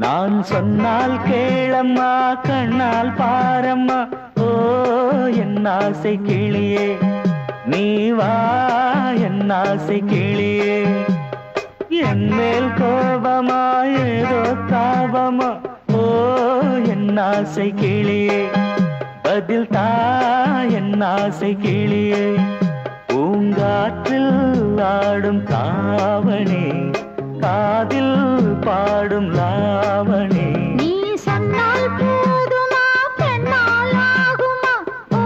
நான் சொன்னால் கேளம்மா கண்ணால் பாரம்மா ஓ என் ஆசை கிளியே நீ வா என் ஆசை கிளியே என் மேல் கோபமா ஏதோ தாபமா ஓ என் ஆசை கிளியே பதில் தா என் ஆசை கிளியே பூங்காற்றில் ஆடும் தாவணி காதில் பாடும் லாவணி நீ சொன்னால் போதுமா பெண்ணால் ஆகுமா ஓ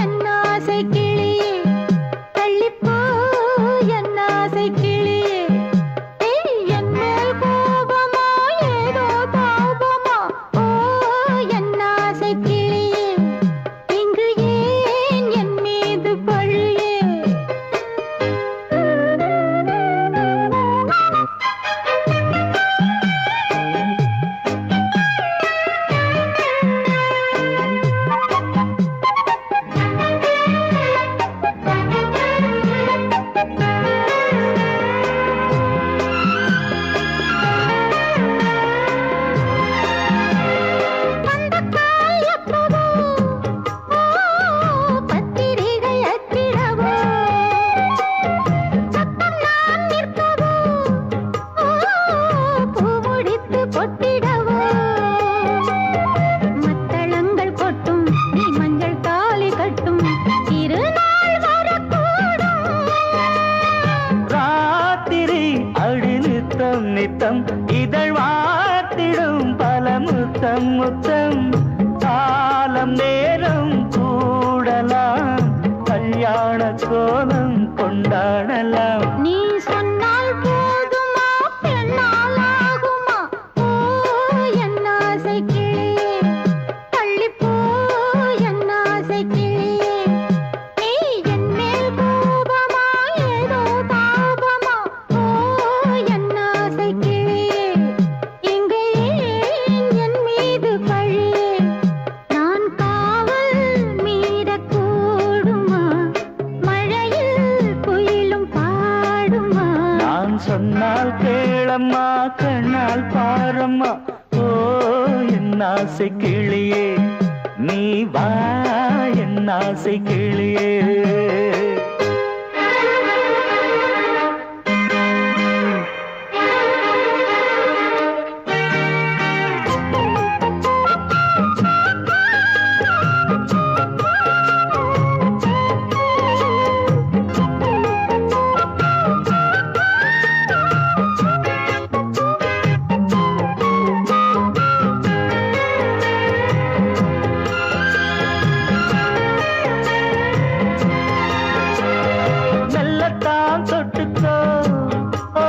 என் ஆசை கிளியே தள்ளிப்போ என் ஆசை கிளியே என் மேல் கோபமா ஏதோ தாபமா ஓ என் ஆசை கிளியே இங்கு ஏன் என் மீது பழியே நித்தம் இதழ் வாத்திடும் பல முத்தம் முத்தம் காலம் நேரம் கூடலாம் கல்யாண கோலம் கொண்டாடலாம் நீ சொன்னால் போதுமா பெண்ணால் ஆகுமா ஓ என் ஆசை கிளியே தள்ளிப்போ என் ஆசை கிளியே நீ என் மேல் கோபமா ஏதோ தாபமா ஓ என் ஆசை கிளியே இங்கே ஏன் என் மீது பழியே நான் காவல் மீறக்கூடுமா மழையில் குயிலும் பாடுமா நான் சொன்னால் கேளம்மா கண்ணால் பாரம்மா ஓ என் ஆசை கிளியே நீ வா என் ஆசை கிளியே மெல்லத்தான் தொட்டுக்கோ ஓ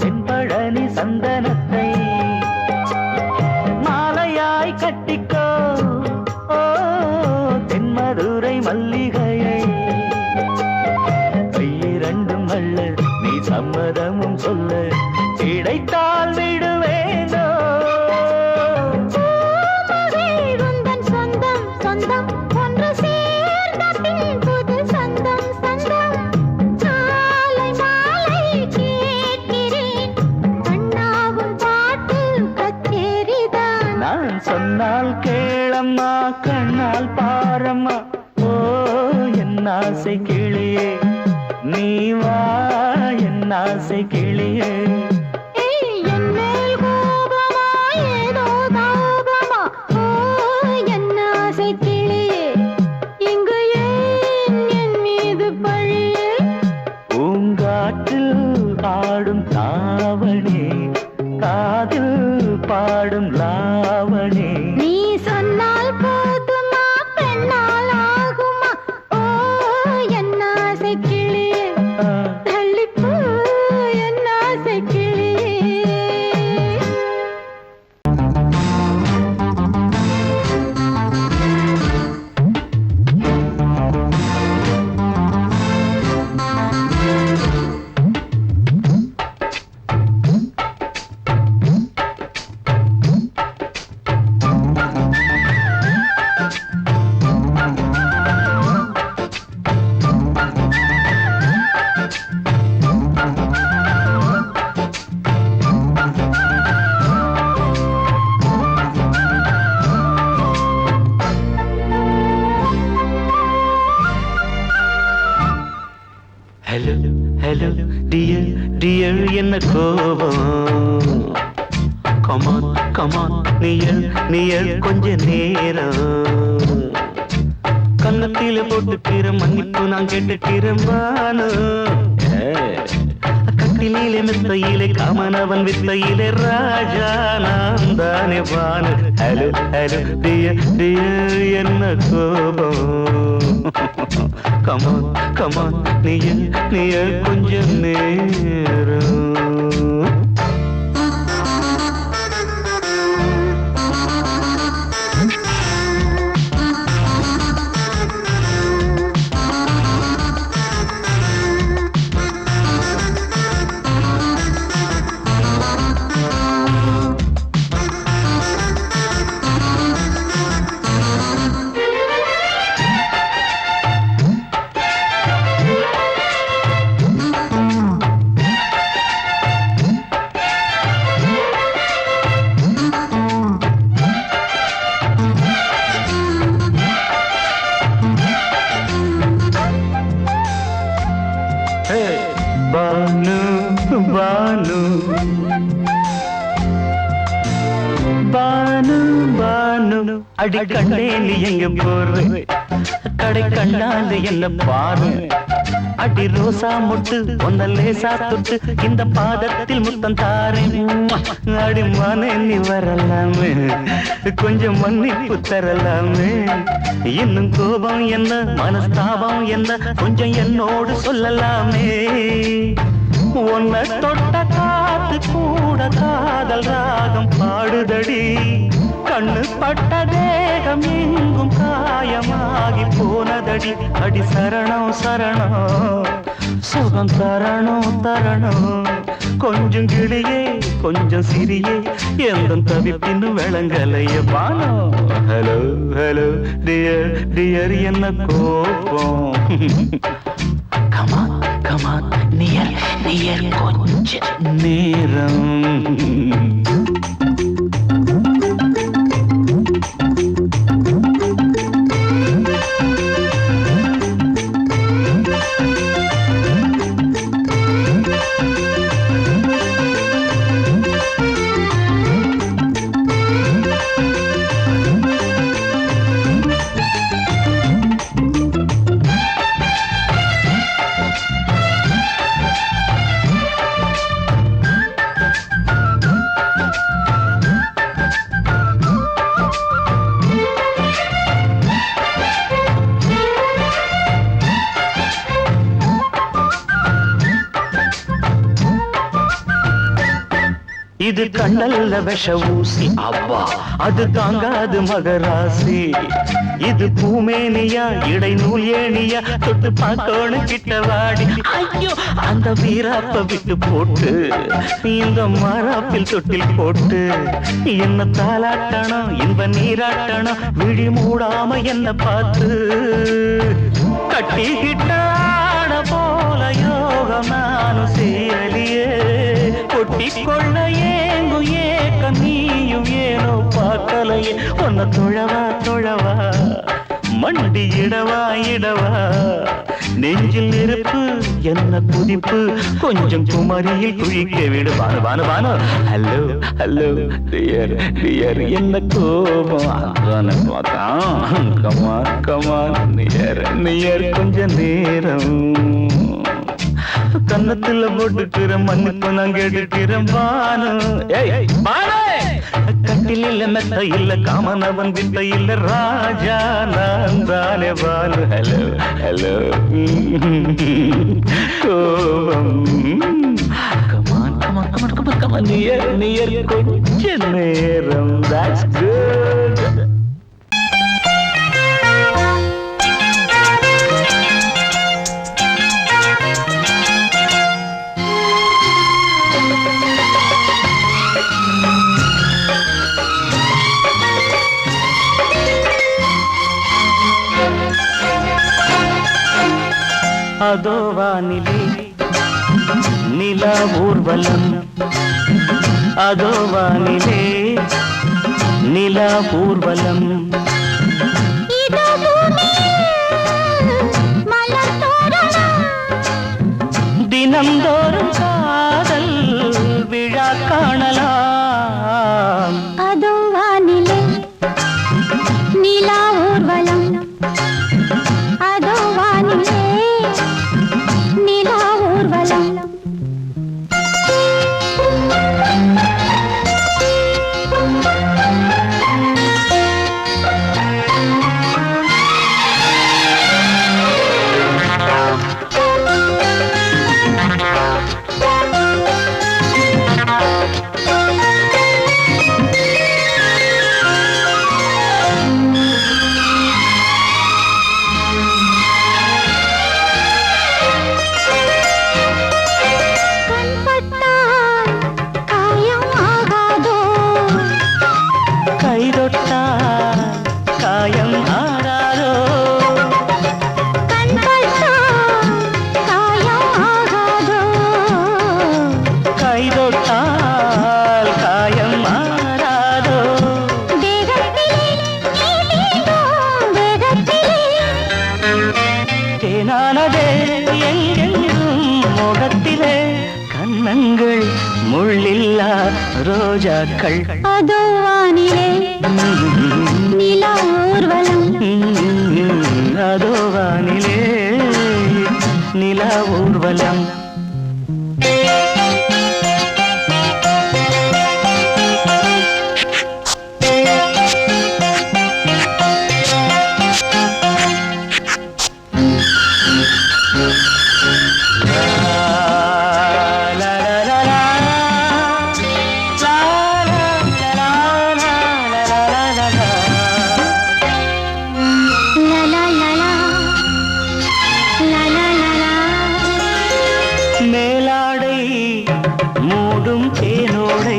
தென்பழனி சந்தனத்தை மாலையாய் கட்டிக்கோ ஓ தென்மதுரை மல்லிகையை கையிரண்டும் அள்ள நீ சம்மதமும் சொல்ல கிடைத்தால் விடுவேனோ உந்தன் சொந்தம் சொந்தம் ஒன்று சேர்ந்த பின் புது சொந்தம் சொந்தம் மாலை மாலை கேட்கிறேன் கண்ணாவும் பாட்டு கச்சேரிதான் நான் சொன்னால் கேளம்மா கண்ணால் பாரம்மா ஓ என் ஆசை கிளியே நீ வா என் ஆசை கிளியே என் மேல் கோபமா ஏதோ தாபமா ஓ என் ஆசை கிளியே இங்கு ஏன் என் மீது பழியே பூங்காற்றில் ஆடும் தாவணி காதில் பாடும் லாவணி நீ சொன்னால் போதுமா பெண்ணால் ஆகுமா ஓ என் ஆசை கிளியே தள்ளிப்போ என் ஆசை கிளியே கோபம் கமான் கமான் நீயல் கொஞ்ச நேரம் கன்னத்தில போட்டுக்கிற மன்னிப்பு நான் கேட்டுக்கிறேன் வானு கட்டிலே மெத்தையிலே காமனவன் வித்தையிலே ராஜா நான் தானே வானு ஹலோ ஹலோ டியர் என்ன கோபம் கமான் கமான் நீயல் கொஞ்ச நேரம் பானு பானு பானு பானு அடி கண்டே நீ எங்க போற கடை கண்டாந்து என்ன பாரு அடி ரோசா முட்டு ஒன்ன லேசா தொட்டு இந்த பாதத்தில் முத்தம் தாரேன் அடி மானே நீ வரலாமே கொஞ்சம் மன்னிப்பு தரலாமே இன்னும் கோபம் என்ன மனஸ்தாபம் என்ன கொஞ்சம் என்னோடு சொல்லலாமே உன்னை தொட்ட காத்து கூட காதல் ராகம் பாடுதடி கண்ணு பட்ட தேகம் எங்கும் காயமாகி போனதடி அடி சரணம் சரணம் சுகம் தரணும் தரணும் கொஞ்சம் கிளியே கொஞ்சம் சிறியே எந்த தவிப்பின்னு விளங்கலைய பானோ ஹலோ ஹலோ டியர் டியர் என்ன கோபம் கமான் கமான் நியர் கொஞ்ச நேரம் இது கண்ணல்ல விஷ ஊசி அவ்வா அது தாங்காது மகராசி இது பூமேனியா இடை நூல் ஏனியா தொட்டு பார்க்கணும் கிட்ட வாடி ஐயோ அந்த வீராப்ப விட்டு போட்டு இந்த மாறாப்பில் தொட்டில் போட்டு என்ன தாளாட்டணும் இன்ப நீராட்டணும் விழி மூடாம என்ன பார்த்து கட்டிக்கிட்டாட போல யோகம் நானும் சேரலியே கொட்டிக்கொள்ள ஏங்கு ஏக்க நீயும் ஏனோ பார்க்கலையே உன்னை தொழவா தொழவா மண்டி இடவா இடவா நெஞ்சில் நெருப்பு என்ன குதிப்பு கொஞ்சம் குமரியில் குழிக்க விடு Banu Banu Banu hello hello dear dear என்ன கோபம் அதான பார்த்தான் கமான் கமான் நியர் கொஞ்ச நேரம் கன்னத்துல போட்டுக்கிற மன்னிப்பு நான் கேட்டுக்கிறேன் பானு கட்டில மெத்த இல்ல காமனவன் வித்த இல்ல ராஜா நான் தானே பானு ஹலோ ஹலோ கோபம் come on come on come on come on come on near கொஞ்ச நேரம் that's good அதோ வானிலே நிலா ஊர்வலம் அதோ வானிலே நிலா ஊர்வலம் தினந்தோறும் காதல் ரோஜாக்கள் அதோ வானிலே நிலா ஊர்வலம் அதோ வானிலே நிலா ஊர்வலம் மேலாடை மூடும் தேனோடை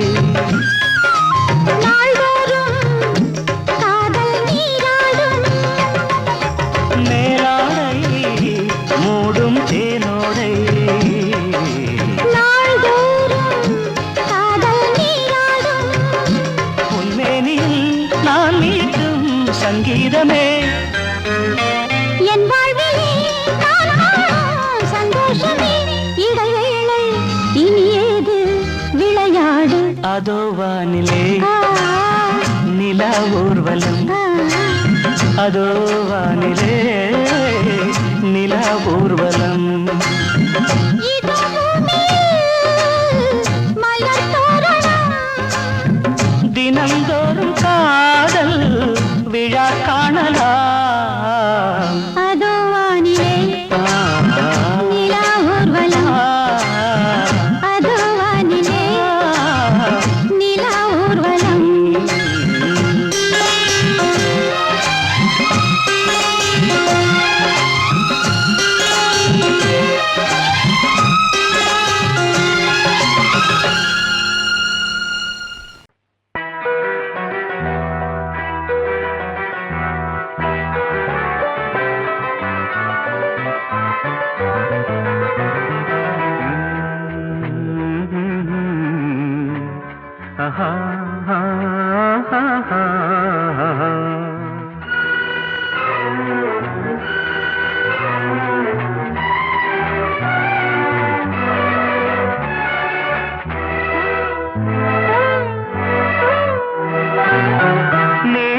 மேலாடை மூடும் தேனோடை உன்மேனில் நான் மீட்டும் சங்கீதமே என் வாழ்விலே சந்தோஷமே இடைவேளை இனியேது விளையாடு அதோ வானிலே நிலா ஊர்வலம் அதோ வானிலே நிலா ஊர்வலம் தினந்தோறும் காதல் விழா காணலாம் அதோ வானிலே நிலா ஊர்வலம் அதோ வானிலே நிலா ஊர்வலம்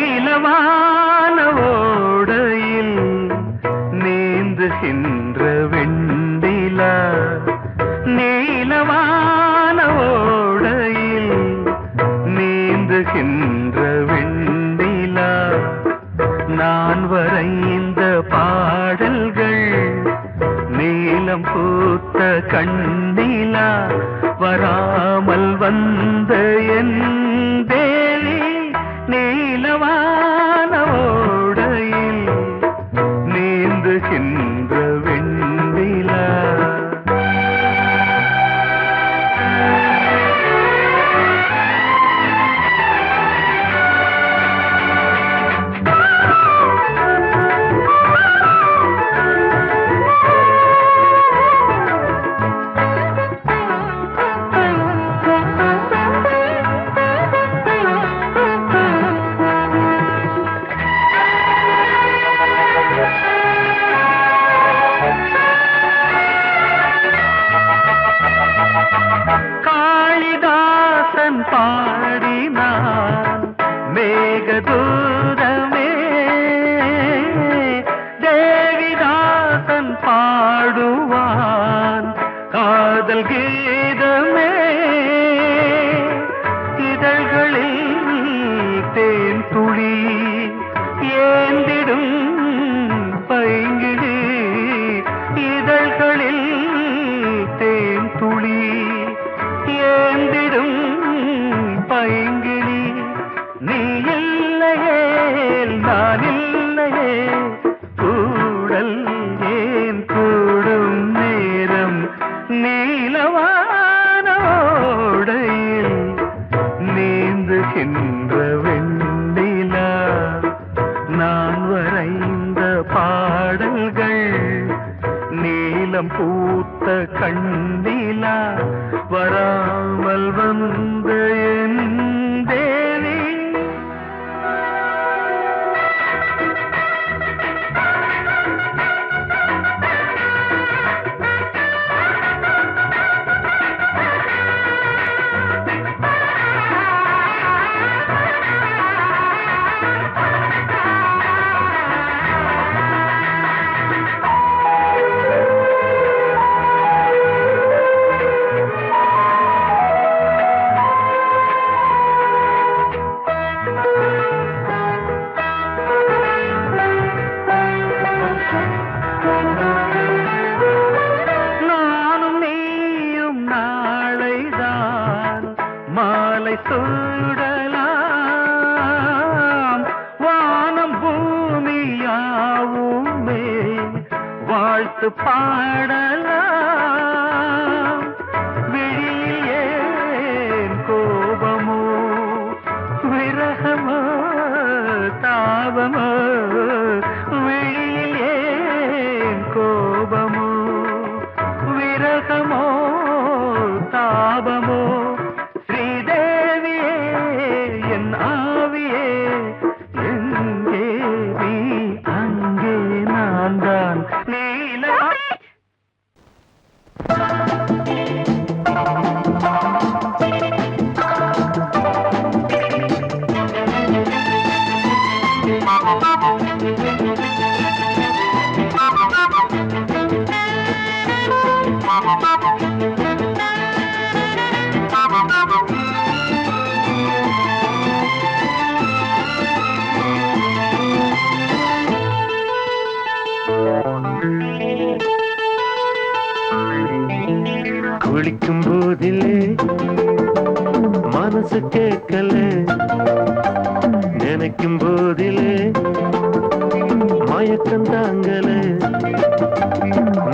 நீலவான ஓடையில் நீந்துகின்ற வெண்டிலா நீலவான ஓடையில் நீந்துகின்ற வெண்டிலா நான் வரைந்த பாடல்கள் நீலம் பூத்த கண்ணிலா வராமல் வந்த என் தேவி நீலவான ஓடையில் நீந்துகின்ற வெண்ணிலா காளிதாசன் பாடினான் மேகதூதமே தேவிதாசன் பாடுவான் காதல் கீதமே இதழ்களில் தேன் துளி ஏந்திடும் பைங்கிழி இதழ்களில் தேன் துளி ஏந்திடும் பைங்கிளி நீ இல்லையே நான் இல்லையே கூடல் ஏன் கூடும் நேரம் நீலவானோடையில் நீந்துகின்ற வெண்ணிலா நான் வரைந்த பாடல்கள் நீலம் பூத்த கண்ணிலா வராமல் வந்த என் தேவி மாலை சூடலாம் வானம் பூமியாவுமே வாழ்த்து பாடலாம் விழியில் ஏன் கோபமோ விரகமோ தாபமோ விழியில் ஏன் கோபமோ விரகமோ தாபமோ ஸ்ரீதேவியே என் ஆவியே எங்கே நீ அங்கே நான் தான் நீல குளிக்கும் போதிலே மனசு கேட்கல நினைக்கும் போதிலே மயக்கம் தாங்கல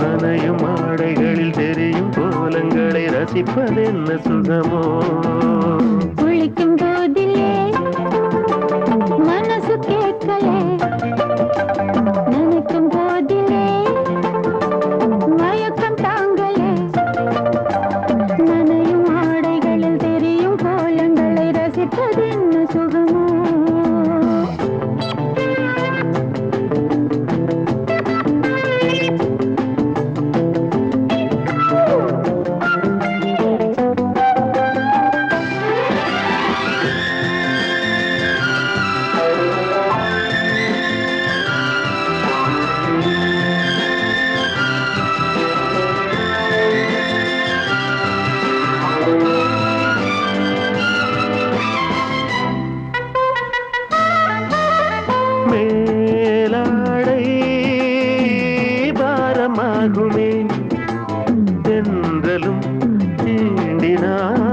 நனையும் ஆடைகளில் தெரியும் கோலங்களை ரசிப்பதென்ன சுகமோ குளிக்கும் போதிலே மனசு கேட்கல நினைக்கும் போதிலே மயக்கம் தாங்கலே நனையும் ஆடைகளில் தெரியும் கோலங்களை ரசிப்பதென்ன சுகமோ மேலாடை பாரமாகுமே தென்றலும் தீண்டினால்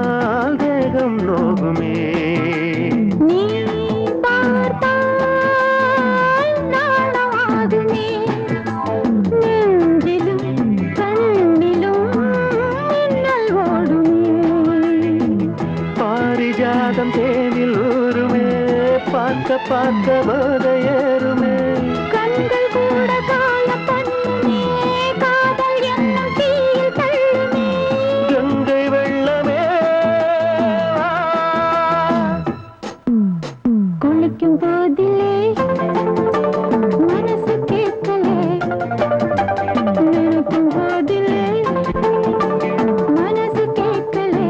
தேகம் நோகுமே நீ பார்த்தால் நாணமாகுமே நெஞ்சிலும் கண்ணிலும் மின்னல் ஓடுமே பாரிஜாதம் தேனில் ஊருமே பார்க்க பார்க்க போதையேறுமே கண்கள் கூட காய பண்ணுமே காதல் என்னும் தீயில் தள்ளுமே கங்கை வெள்ளமே குளிக்கும் போதிலே மனசு கேட்கலே நினைக்கும் போதிலே மனசு கேட்கலே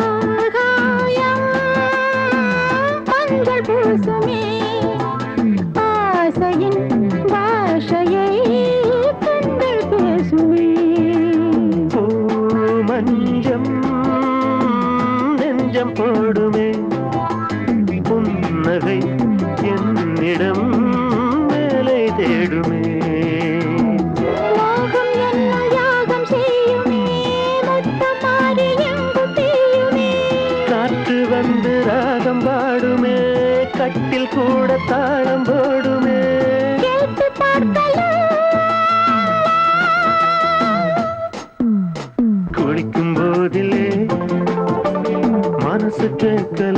ஆகாயம் மஞ்சள் பூசுமே ஆசையின் பாஷையை கண்கள் பேசுமே மஞ்சம் நெஞ்சம் போடுமே புன்னகை என்னிடம் மேலே தேடுமே மோகம் என்னும் யாகம் செய்யுமே முத்தம் மாறி எங்கும் தீயுமே காற்று வந்து ராகம் பாடுமே கட்டில் கூட தாளம் போடுமே கேட்டு பார்க்கலாம் குளிக்கும் போதிலே மனசு கேட்கல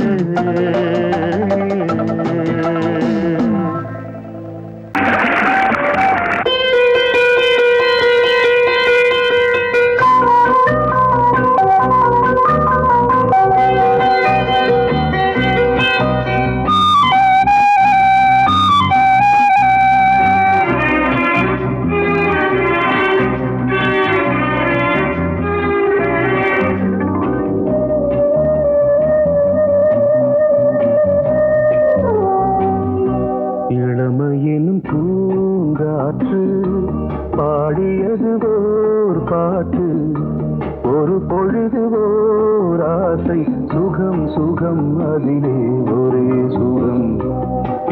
சுகம் சுகம் அதிலே ஒரே சுகம்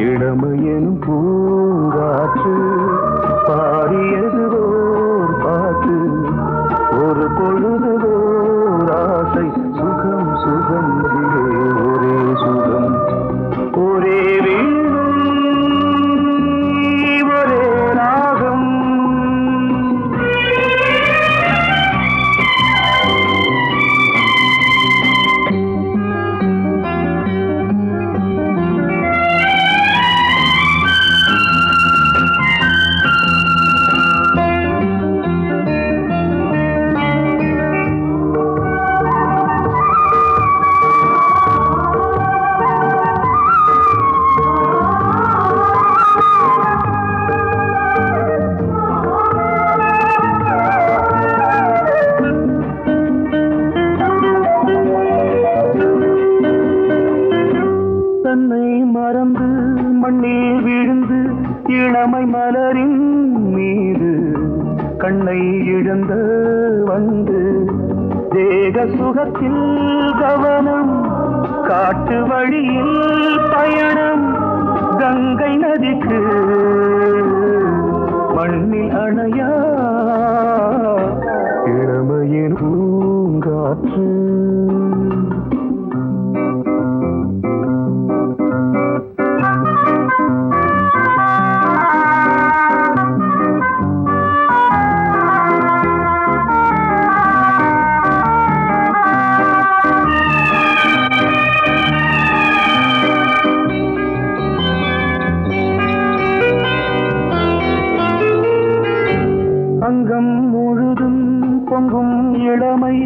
இளமையெனும் பூங்காற்று பாடியது ஓர் பாட்டு ஒரு பொழுதுதோர் ஆசை சுகம் சுகம் அதிலே ஒரே சுகம் ஒரே வீணை ஒரே ராகம் தன்னை மறந்து மண்ணில் விழுந்து இளமை மலரின் மீது கண்ணை இழந்த வந்து தேக சுகத்தில் கவனம் காட்டு வழியில் பயணம் கங்கை நதிக்கு மண்ணில் அணையா இளமையின் பூங்காற்று அங்கம் முழுதும் பொங்கும் இளமை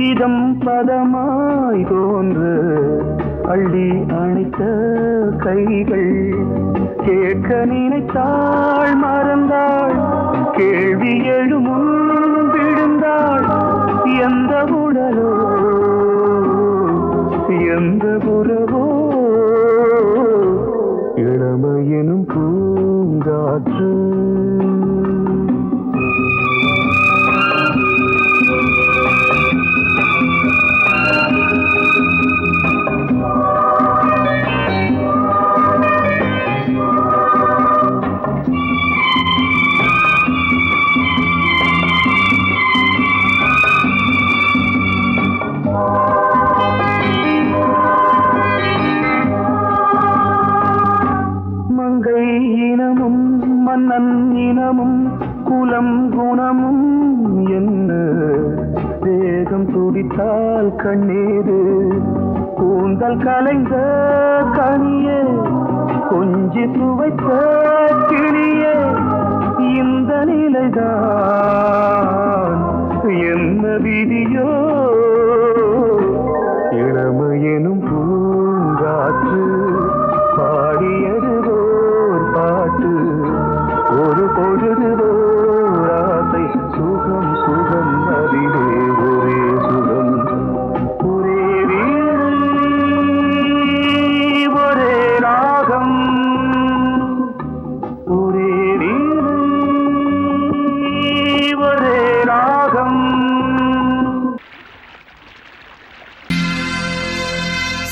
இதம் பதமாய் தோன்று அள்ளி அணைத்த கைகள் கேட்க நினைத்தாள் மறந்தாள் கேள்வி எழுமுன் விழுந்தாள் எந்த உடலோ எந்த புறவோ இளமையெனும் பூங்காற்று மங்கை இனமும் மன்னன் இனமும் குலம் குணமும் என்ன வேகம் துடித்தால் கண்ணீரு கூந்தல் கலைந்த கனியே கொஞ்சி துவைத்த கிளியே இந்த நிலைதான் என்ன விதியோ இளமையெனும் பூங்காற்று பாடியது ஓர் பாட்டு ஒரு பொழுதுதோர் ஆசை சுகம் சுகம் அதிலே ஒரே சுகம் ஒரே வீணை ஒரே ராகம் ஒரே வீணை ஒரே ராகம்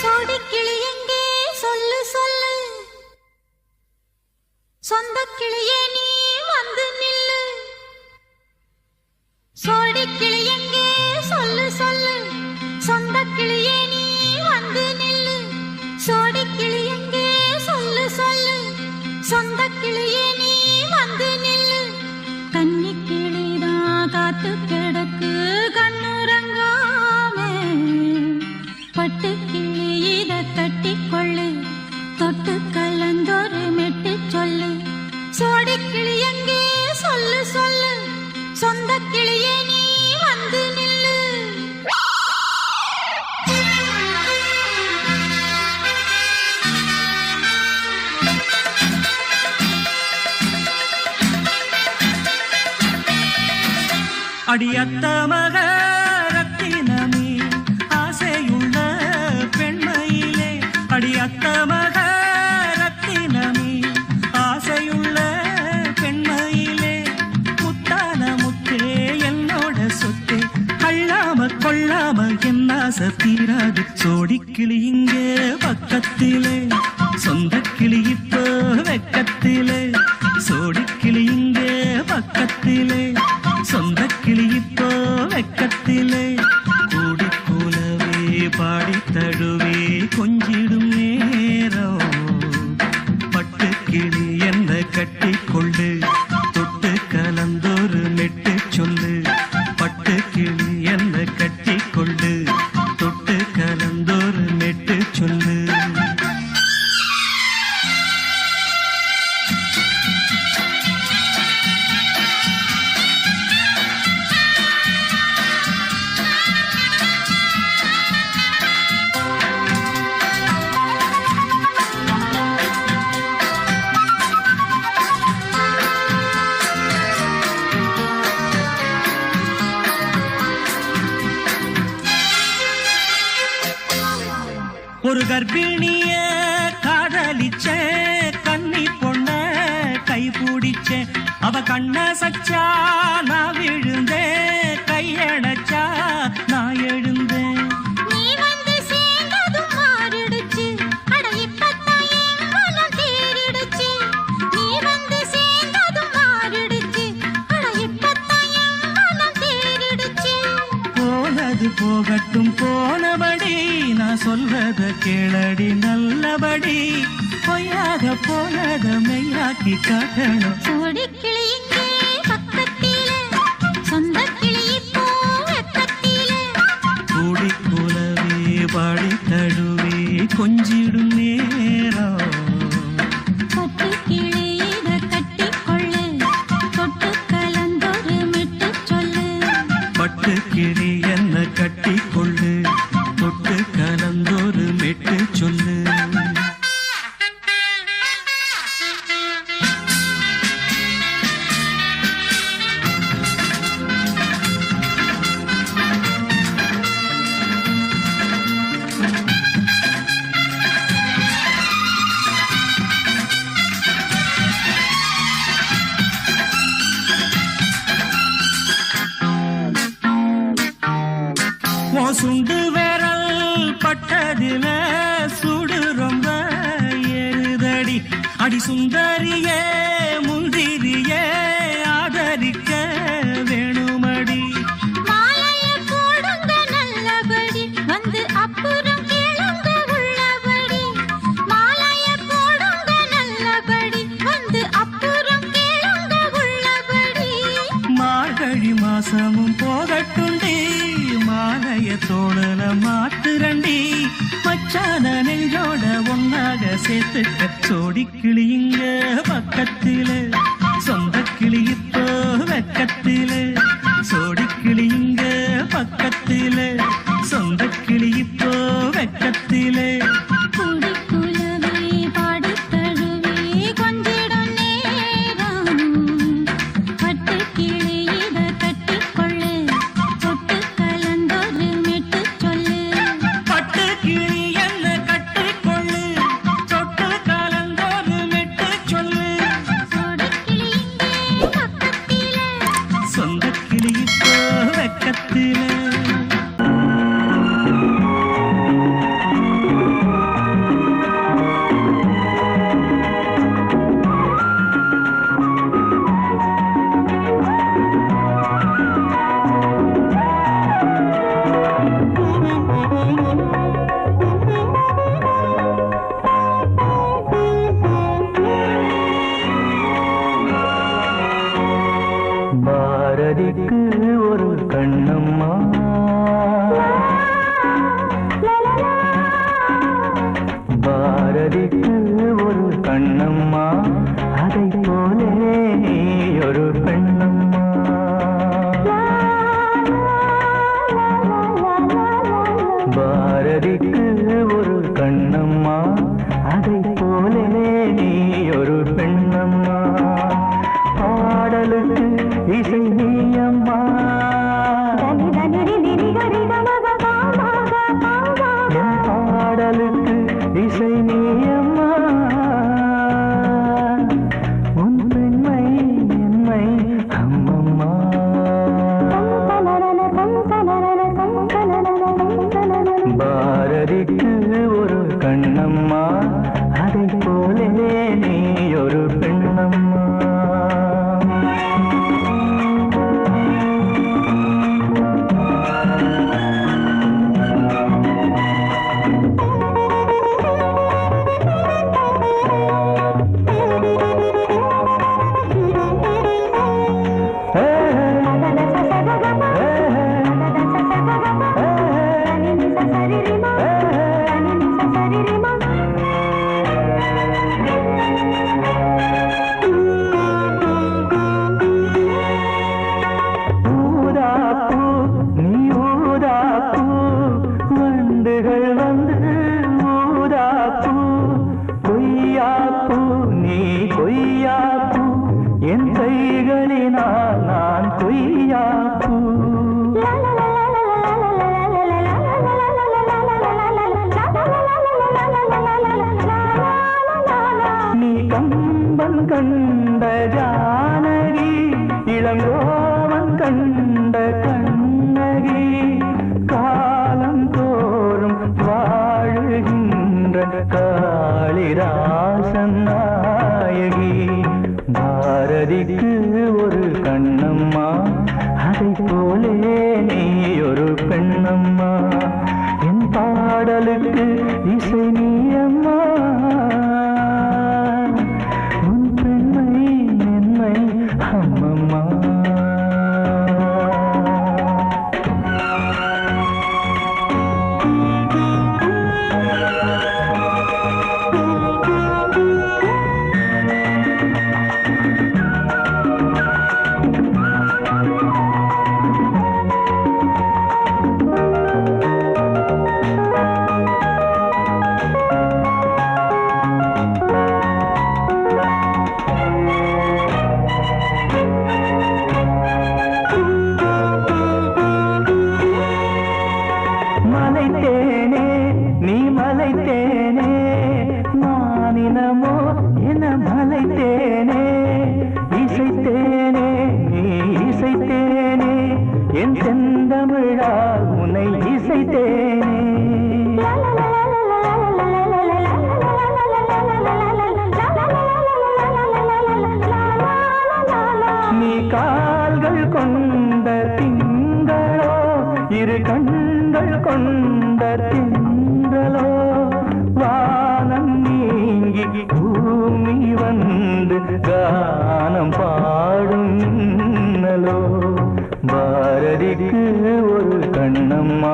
சோடிக்கிளி எங்கே சொல்லு சொல்லு சொந்தக் கிளியே நீ வந்து நில்லு சோடிக்கிளி எங்கே சொல்லு சொல்லு சொந்தக் கிளியே நீ வந்து நில்லு சோடிக்கிளி எங்கே சொல்லு சொல்லு சொந்தக் கிளியே நீ வந்து நில்லு கன்னிக் கிளிதான் காத்து கிடக்கு கண்ணுறங்காமே பட்டு கிளி இத கட்டிக்கொள்ளு தொட்டு கலந்தொரு மெட்டு சொல்லு சோடிக்கிளி எங்கே சொல்லு சொல்லு சொந்தக் கிளியே நீ வந்து நில்லு அடியத்த மக ரத்தினமே ஆசையுள்ள பெண்மையிலே அடியத்த மக ரத்தினமே ஆசையுள்ள பெண்மையிலே முத்தான முத்தே என்னோட சொத்தே அள்ளாம கொள்ளாம என் ஆசை தீராது அது சோடிக்கிளி இங்கே பக்கத்திலே, சொந்த கிளி இப்போ வெக்கத்திலே. சோடிக்கிளி இங்கே பக்கத்திலே, சொந்த கிளி இப்போ வெக்கத்திலே. கூடி கூலவே பாடி தழுவே கொஞ்சிடும் நேரம், பட்டு கிளி என்ன கட்டி கொள்ளு, தொட்டு கலந்தொரு மெட்டு சொல்லு. பட்டு கிளி என்ன கட்டி கொள்ளு, தொட்டு கலந்தொரு மெட்டு சொல்லு. ஒரு கர்ப்பிணிய காதலிச்ச கன்னி பொண்ண கை பிடிச்ச, அவ கண்ண சச்சா நான் விழுந்தேன், கையடைச்சா நான் எழுந்தேன். நீ வந்து சேர்ந்ததும் மாறிடுச்சு, அட இப்பத்தான் என் மனம் தேறிடுச்சு. நீ வந்து சேர்ந்ததும் மாறிடுச்சு, அட இப்பத்தான் என் மனம் தேறிடுச்சு. போனது போகட்டும் போனபடி, நான் சொல்றத கேளடி நல்லபடி. பொய்யாக போனத மெய்யாக்கி காட்டணும். சோடிக்கிளி இங்கே பக்கத்திலே, சொந்த கிளி இப்போ வெக்கத்திலே. கூடி கூலவே பாடி தழுவே கொஞ்சிடும் நேரம், பட்டு கிளி இத கட்டிக்கொள்ளு, தொட்டு கலந்தொரு மெட்டு சொல்லு. பட்டு கிளி என்ன கட்டி கொள்ளு, தொட்டு கலந்தொரு மெட்டு சொல்லு. சுண்டு விரல் பட்டதில சுடு ரொம்ப ஏறுதடி. அடி சுந்தரியே முந்திரியே ஆதரிக்க வேணுமடி. மாலைய போடுங்க நல்லபடி, வந்து அப்புறம் கேளுங்க உள்ளபடி. மாலைய போடுங்க நல்லபடி, வந்து அப்புறம் கேளுங்க உள்ளபடி. மார்கழி மாசமும் போகட்டுண்டி, மாலைய தோழல மாத்துரண்டி. மச்சான நெஞ்சோட ஒன்னாக சேர்த்துக்க. சோடிக்கிளி இங்க பக்கத்திலே, சொந்த கிளி இப்போ வெக்கத்திலே. சோடிக்கிளி இங்க பக்கத்திலே, சொந்த கிளி இப்போ வெக்கத்திலே. கூடி குலவே பாடி தழுவே கொஞ்சிடும் நேரம், பட்டு கிளி இத கட்டிக்கொள்ளு, தொட்டு கலந்தொரு மெட்டு சொல்லு. பட்டு கிளி என்ன கட்டிக்கொள்ளு, தொட்டு கலந்தொரு மெட்டு சொல்லு. சோடிக்கிளி இங்கே பக்கத்திலே, சொந்த கிளி இப்போ வெக்கத்திலே. பாரதிக்கு ஒரு கண்ணம்மா, பாரதிக்கு ஒரு கண்ணம்மா, அதை போலே நீ ஒரு பெண்ணம்மா. பாரதிக்கு ஒரு கண்ணம்மா, அதை போலே நீ ஒரு பெண்ணம்மா. பாடலுக்கு இசை நீயம்மா, என் பாடலுக்கு இசை நீயம்மா. உன் பெண்மை என்னை அம்மம்மா. பாரதிக்கு பாரதிக்கு ஒரு கண்ணம்மா அதை போலே நீ ஒரு பெண்ணம்மா. கண்ட ஜானகி இளங்கோவன் கண்ட கண்ணகி காலம் தோறும் வாழுகின்ற காளிதாசன் நாயகி. பாரதிக்கு ஒரு கண்ணம்மா அதை போலே நீ ஒரு பெண்ணம்மா. என் பாடலுக்கு இசை நீ அம்மா. பாரதிக்கு ஒரு கண்ணம்மா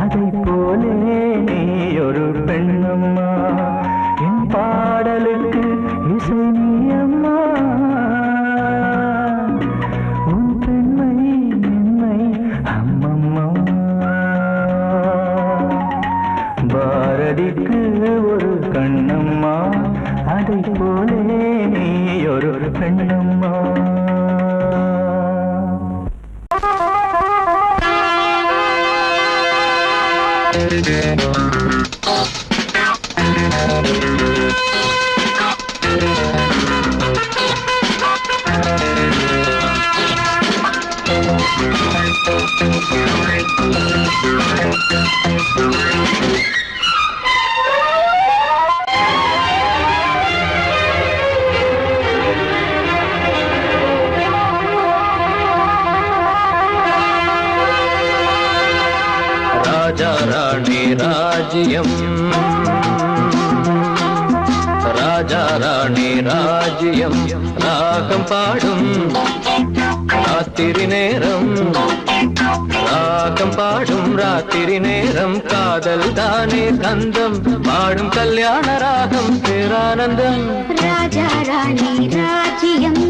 அதை போலே நீ ஒரு பெண்ணம்மா. என் பாடலுக்கு இசை நீ அம்மா. உன் பெண்மை என்னை அம்மம்மா. பாரதிக்கு ஒரு கண்ணம்மா அதை போலே நீ ஒரு பெண்ணம்மா. ராஜா ராணி ராஜ்யம், ராஜா ராணி ராஜ்யம், ராகம் பாடும் ராத்திரி நேரம், ராகம் பாடும் ராத்திரி நேரம், காதல் தானே கந்தம் பாடும் கல்யாண ராகம் பேரானந்தம். ராஜா ராணி ராஜ்யம்,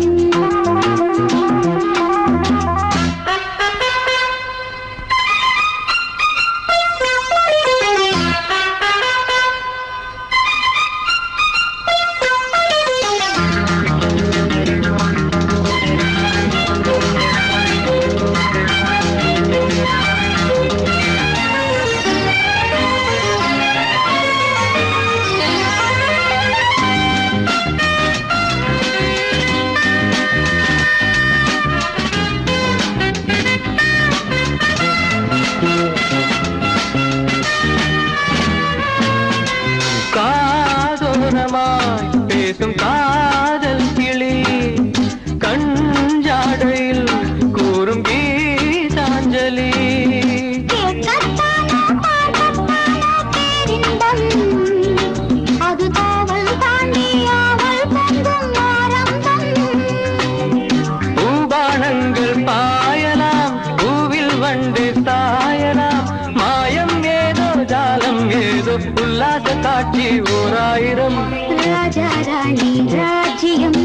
ஏதோ உல்லாச காட்சி ஓராயிரம். ராஜா ராணி ராஜ்யம்,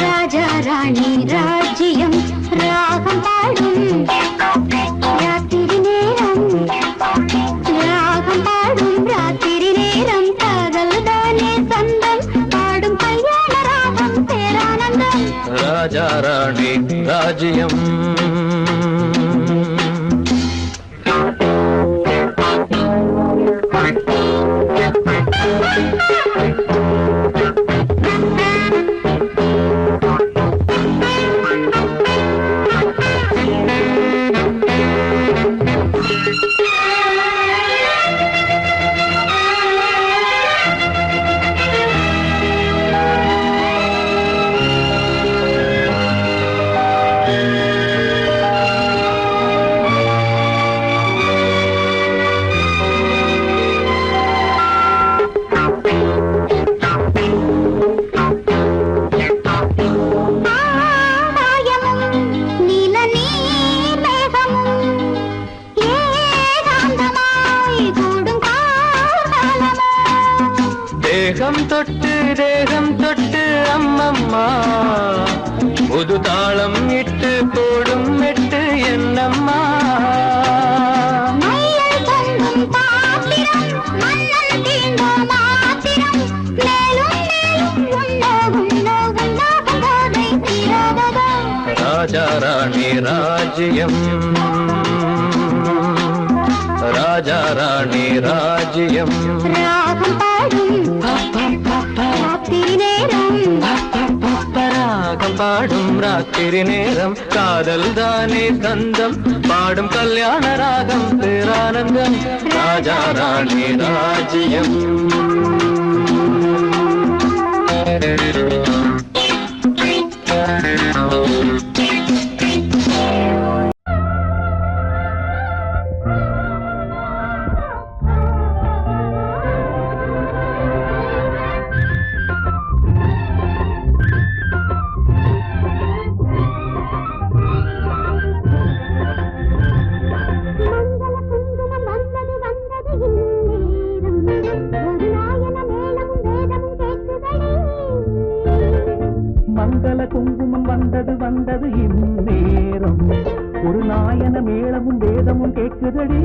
ராஜா ராணி ராஜ்யம், ராகம் பாடும் ராத்திரி நேரம், ராகம் பாடும் ராத்திரி நேரம், காதல் தானே சொந்தம், பாடும் கல்யாண ராகம் பேரானந்தம். ராஜா ராணி ராஜ்யம். தேகம் தொட்டு அம்மம்மா புது தாளம் இட்டு போடும் மெட்டு என்னம்மா. ராஜா ராணி ராஜ்யம், ராஜா ராணி ராஜ்யம். ராகம் பாடும் ராத்திரி நேரம், காதல் தானே சொந்தம், பாடும் கல்யாண ராகம் பேரானந்தம். ராஜா ராணி ராஜ்யம். மங்கள குங்குமம் வந்தது வந்தது இந்நேரம், ஒரு நாயன மேளமும் வேதமும் கேட்குதடி.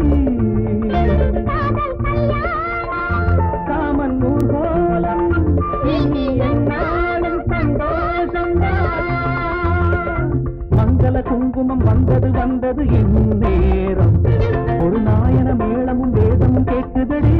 காமன் ஊர்கோலம் இனி என்னாலும் சந்தோஷம். மங்கள குங்குமம் வந்தது வந்தது இந்நேரம், ஒரு நாயன மேளமும் வேதமும் கேட்குதடி.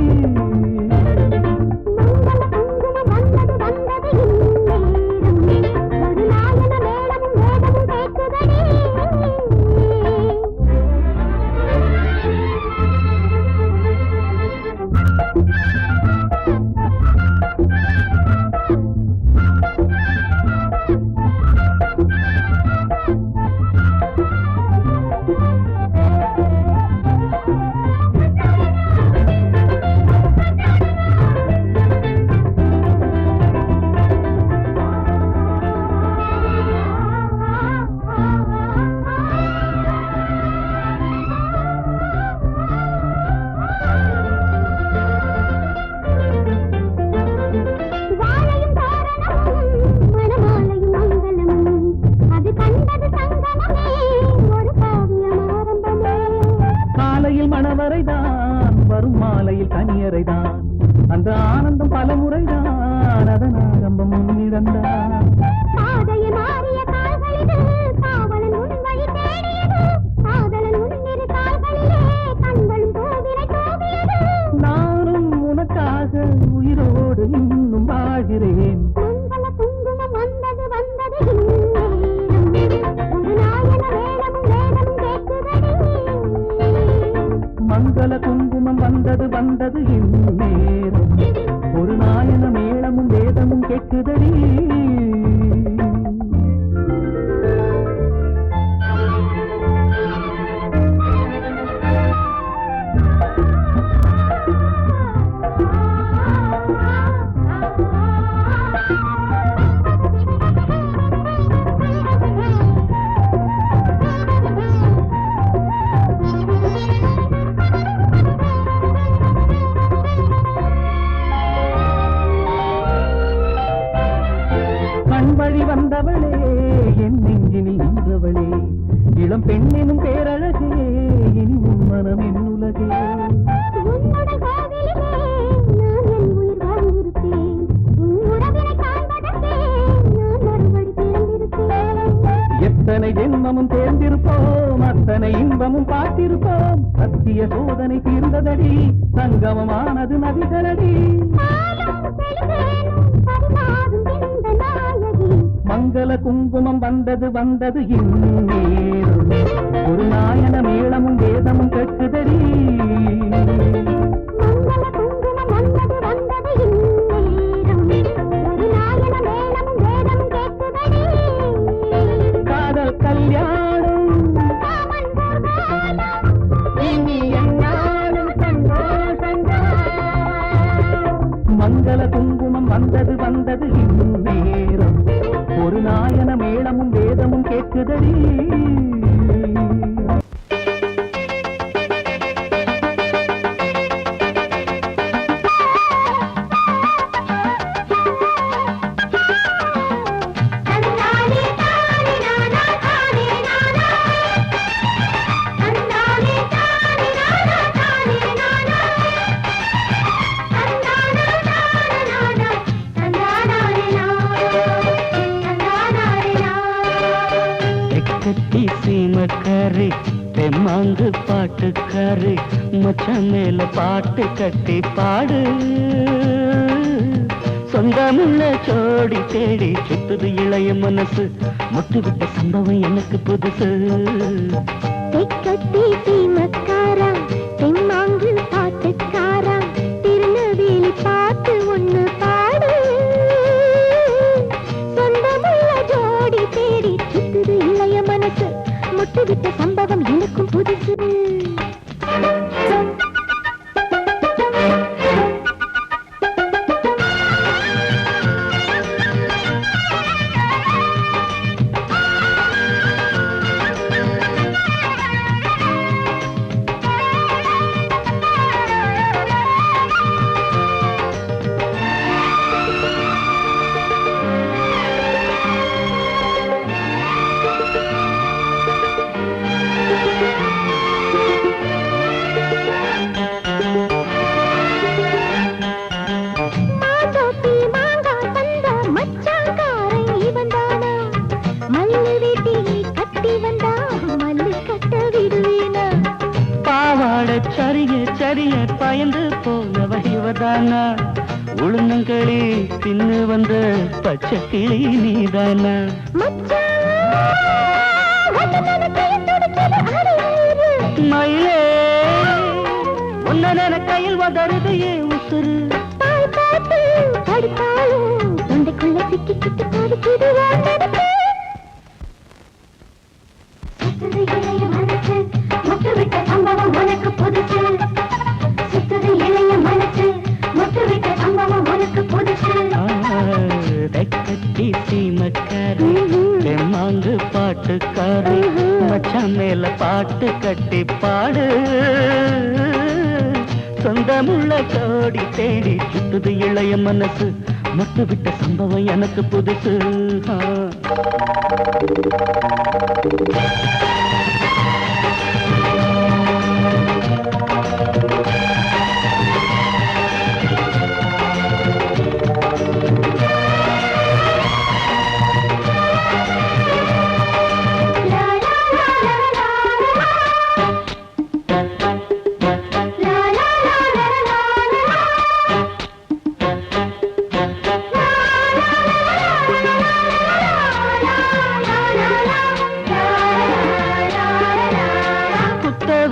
மணவரைதான் வரும் மாலையில் கனியரைதான், அந்த ஆனந்தம் பல முறைதான், அதன் ஆரம்பம் முன்னிறந்தான். நானும் உனக்காக உயிரோடு இன்னும் வாழ்கிறேன். மங்கள குங்குமம் வந்தது வந்தது இந்நேரம், ஒரு நாயன மேளமும் வேதமும் கேட்குதடி. வந்தவளே என் நெஞ்சினில் நின்றவளே இளம் பெண்ணெனும் பேரழகே இனி உன் மனம் என் உலகே உன்னோட காதலிலே நான் என் உயிர் வாழ்ந்திருப்பேன் உன் உறவினை காண்பதற்கே நான் மறுபடி பிறந்திருப்பேன் எத்தனை ஜென்மமும் தேர்ந்திருப்போம் அத்தனை இன்பமும் பார்த்திருப்போம் சத்திய சோதனை தீர்ந்ததடி சங்கமமானது நதிகளடி மங்கள குங்குமம் வந்தது வந்தது இந்நேரம் ஒரு நாயன மேளமும் வேதமும் கேட்குதடி மங்கள குங்குமம் வந்தது வந்தது இந்நேரம் ஒரு நாயன மேளமும் வேதமும் கேட்குதடி காதல் கல்யாணம் இனி என்னாலும் சந்தோஷந்தான் மங்கள குங்குமம் வந்தது வந்தது இந்நேரம் ஒரு நாயன மேளமும் வேதமும் கேட்குதடி கட்டி சீமக்காரி தெம்மாங்கு பாட்டுக்காரி மச்சான் மேல பாட்டு கட்டி பாடு சொந்தமுள்ள சோடி தேடி சுத்துது இளைய மனசு முட்டு விட்ட சம்பவம் எனக்கு புதுசு தெக்கத்தி சீமக்காரா தெம்மாங்கு பாட்டுக்காரா திருநெல்வேலி பாட்டு ஒண்ணு பாடு சொந்தமுள்ள ஜோடி தேடி சுத்துது இளைய மனசு முட்டு விட்ட சம்பவம் எனக்கும் புதுசு சரிய பயந்து போனவ இவதானா உளுந்தங்களி தின்னு வந்த பச்சை கிளி நீதானா மயிலே உன்ன கையில் வதருது ஏன் உசுறு தொண்டைக்குள்ள சிக்கி கிட்டு பாதிக்குது முட்டுவிட்ட சம்பவம் உனக்கு புதுசு சுத்துது இளைய மனசு முட்டுவிட்ட சம்பவம் உனக்கு புதுசு கட்டி சீமக்காரி தெம்மாங்கு பாட்டுக்காரி மச்சான் மேல பாட்டு கட்டி பாடு சொந்தமுள்ள கோடி தேடி சுத்துது இளைய மனசு முட்டு விட்ட சம்பவம் எனக்கு புதுசு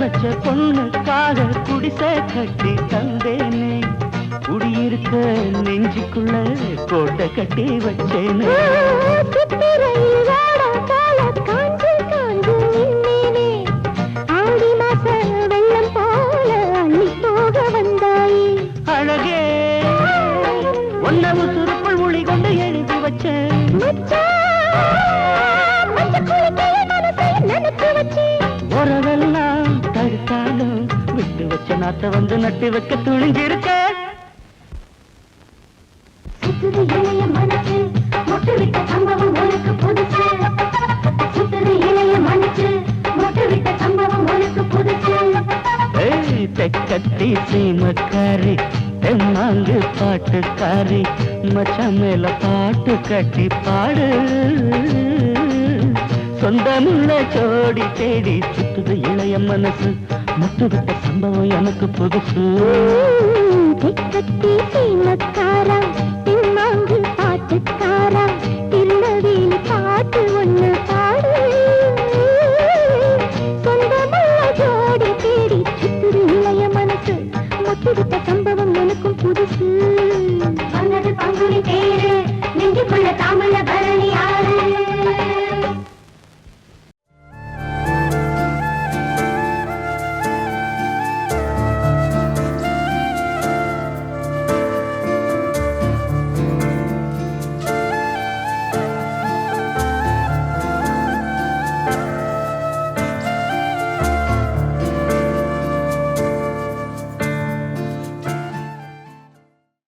வச்ச பொண்ணுக்காக குடிசை கட்டி தந்தேனே குடியிருக்க நெஞ்சுக்குள்ள கோட்டை கட்டி வச்சேனே அழகே ஒன்னவு சுருக்குள் ஒளி கொண்டு எழுதி வச்சேன் உறவெல்லாம் தடுத்தாலும் விட்டு வச்ச நாத்த வந்து நட்டு வைக்க துணிஞ்சிருக்க சுத்துது இளைய மனசு முட்டு விட்ட சம்பவம் உனக்கு தெக்கத்தி சீமக்காரி தெம்மாங்கு பாட்டுக்காரி மச்சான் மேல பாட்டு கட்டி பாடு சொந்தமுள்ள ஜோடி தேடி சுத்துது இளைய மனசு முட்டுவிட்ட சம்பவம் எனக்கு புதுசு தெக்கத்தி சீமக்காரா தெம்மாங்கு பாட்டுக்காரா